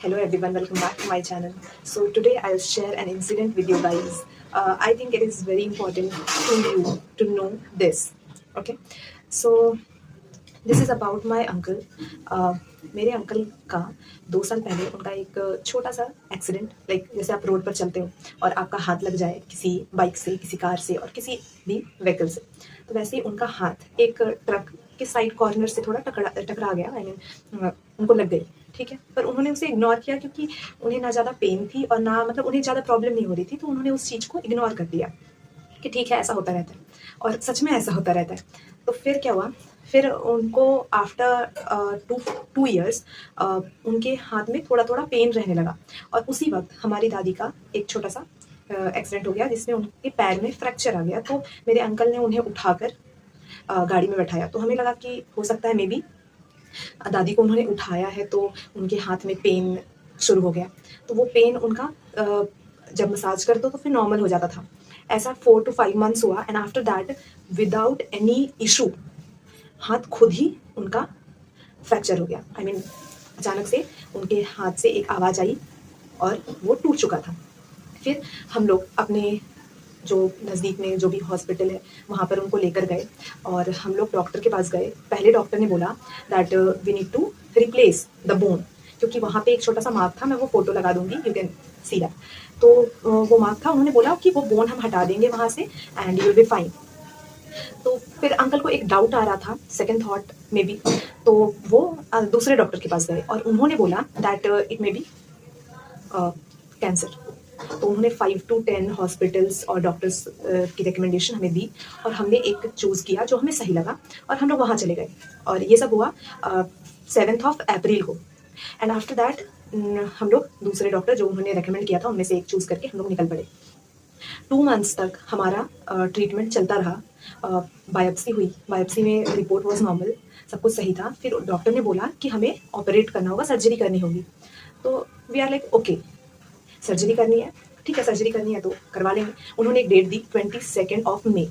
Hello everyone, welcome back to my channel. So today I'll share an incident with you guys. I think it is very important to you to know this. Okay, so this is about my uncle. मेरे uncle का 2 साल पहले उनका एक छोटा सा accident, like जैसे आप रोड पर चलते हो और आपका हाथ लग जाए किसी बाइक से, किसी कार से और किसी भी व्हीकल से, तो वैसे ही उनका हाथ एक ट्रक के साइड कॉर्नर से थोड़ा टकरा गया. आई मीन उनको लग गई, ठीक है, पर उन्होंने उसे इग्नोर किया क्योंकि उन्हें ना ज़्यादा पेन थी और ना मतलब उन्हें ज़्यादा प्रॉब्लम नहीं हो रही थी, तो उन्होंने उस चीज़ को इग्नोर कर दिया कि ठीक है, ऐसा होता रहता है. और सच में ऐसा होता रहता है. तो फिर क्या हुआ, फिर उनको आफ्टर टू ईयर्स उनके हाथ में थोड़ा थोड़ा पेन रहने लगा. और उसी वक्त हमारी दादी का एक छोटा सा एक्सीडेंट हो गया जिसमें उनके पैर में फ्रैक्चर आ गया. तो मेरे अंकल ने उन्हें उठाकर गाड़ी में बैठाया. तो हमें लगा कि हो सकता है मे बी दादी को उन्होंने उठाया है तो उनके हाथ में पेन शुरू हो गया. तो वो पेन उनका जब मसाज करते तो फिर नॉर्मल हो जाता था. ऐसा 4 to 5 months हुआ and after that without any issue हाथ खुद ही उनका फ्रैक्चर हो गया. आई मीन अचानक से उनके हाथ से एक आवाज़ आई और वो टूट चुका था. फिर हम लोग अपने जो नज़दीक में जो भी हॉस्पिटल है वहाँ पर उनको लेकर गए और हम लोग डॉक्टर के पास गए. पहले डॉक्टर ने बोला that we need to replace the bone, क्योंकि वहाँ पे एक छोटा सा मार्क था. मैं वो फोटो लगा दूंगी, यू कैन सी दैट. तो वो मार्क था. उन्होंने बोला कि वो बोन हम हटा देंगे वहाँ से and you will be fine. तो फिर अंकल को एक डाउट आ रहा था, सेकंड थॉट मे बी. तो वो दूसरे डॉक्टर के पास गए और उन्होंने बोला that it may be cancer. तो उन्होंने 5 to 10 हॉस्पिटल्स और डॉक्टर्स की रिकमेंडेशन हमें दी और हमने एक चूज़ किया जो हमें सही लगा और हम लोग वहाँ चले गए. और ये सब हुआ 7th of April को. एंड आफ्टर दैट हम लोग दूसरे डॉक्टर जो उन्होंने रेकमेंड किया था उनमें से एक चूज़ करके हम लोग निकल पड़े. 2 months तक हमारा ट्रीटमेंट चलता रहा. बायोप्सी हुई, बायोप्सी में रिपोर्ट वॉज नॉर्मल, सब कुछ सही था. फिर डॉक्टर ने बोला कि हमें ऑपरेट करना होगा, सर्जरी करनी होगी. तो we are like okay, surgery करनी है, ठीक है, सर्जरी करनी है तो करवा लेंगे. उन्होंने एक डेट दी 22 May.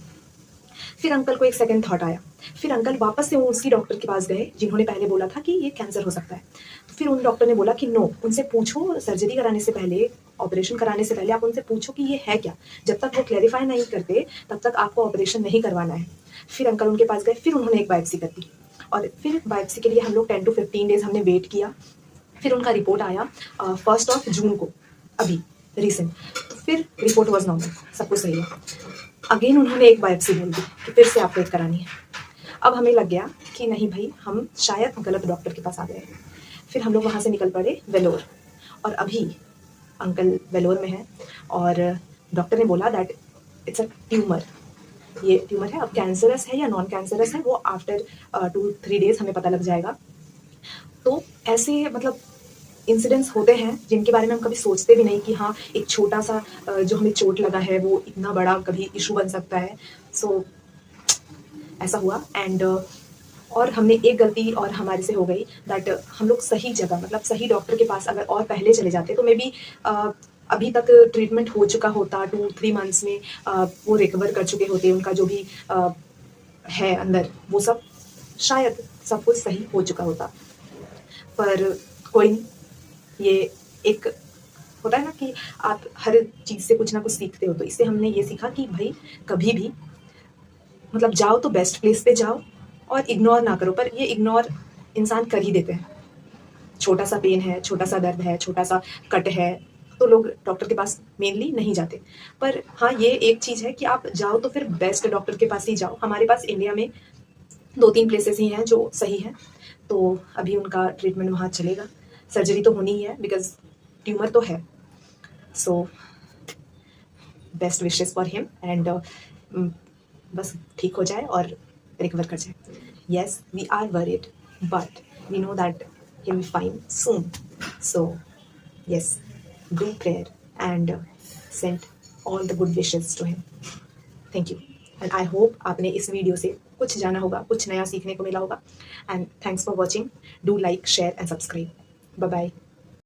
फिर अंकल को एक सेकंड थॉट आया. फिर अंकल वापस से उसी डॉक्टर के पास गए जिन्होंने पहले बोला था कि ये कैंसर हो सकता है. फिर उन डॉक्टर ने बोला कि नो, उनसे पूछो सर्जरी कराने से पहले, ऑपरेशन कराने से पहले आप उनसे पूछो कि ये है क्या. जब तक वो क्लैरिफाई नहीं करते तब तक आपको ऑपरेशन नहीं करवाना है. फिर अंकल उनके पास गए, फिर उन्होंने एक बायोप्सी कर दी और फिर बायोप्सी के लिए हम लोग 10 to 15 days हमने वेट किया. फिर उनका रिपोर्ट आया 1st June को, अभी रिसेंट. तो फिर रिपोर्ट वॉज नॉर्मल, सब कुछ सही है. अगेन उन्होंने एक बायोप्सी बोल दी कि फिर से आपको एक करानी है. अब हमें लग गया कि नहीं भाई, हम शायद गलत डॉक्टर के पास आ गए. फिर हम लोग वहाँ से निकल पड़े वेलोर. और अभी अंकल वेलोर में है और डॉक्टर ने बोला दैट इट्स अ ट्यूमर. ये ट्यूमर है, अब कैंसरस है या नॉन कैंसरस है वो आफ्टर 2-3 days हमें पता लग जाएगा. तो ऐसे मतलब इंसिडेंट्स होते हैं जिनके बारे में हम कभी सोचते भी नहीं कि हाँ, एक छोटा सा जो हमें चोट लगा है वो इतना बड़ा कभी इशू बन सकता है. सो ऐसा हुआ एंड और हमने एक गलती और हमारे से हो गई दैट हम लोग सही जगह, मतलब सही डॉक्टर के पास अगर और पहले चले जाते तो मे बी अभी तक ट्रीटमेंट हो चुका होता. 2-3 months में वो रिकवर कर चुके होते. उनका जो भी है अंदर वो सब शायद सब कुछ सही हो चुका होता. पर कोई नहीं, ये एक होता है ना कि आप हर चीज़ से कुछ ना कुछ सीखते हो. तो इससे हमने ये सीखा कि भाई कभी भी मतलब जाओ तो बेस्ट प्लेस पे जाओ और इग्नोर ना करो. पर ये इग्नोर इंसान कर ही देते हैं. छोटा सा पेन है, छोटा सा दर्द है, छोटा सा कट है तो लोग डॉक्टर के पास मेनली नहीं जाते. पर हाँ, ये एक चीज़ है कि आप जाओ तो फिर बेस्ट डॉक्टर के पास ही जाओ. हमारे पास इंडिया में 2-3 प्लेसेस ही हैं जो सही हैं, तो अभी उनका ट्रीटमेंट वहाँ चलेगा. सर्जरी तो होनी ही है बिकॉज ट्यूमर तो है. So best wishes for him and बस ठीक हो जाए और रिकवर कर जाए. Yes, we are worried but we know that he will fine soon. So yes, do prayer and send all the good wishes to him. Thank you and I hope आपने इस video से कुछ जाना होगा, कुछ नया सीखने को मिला होगा. And thanks for watching. Do like, share and subscribe. Bye bye.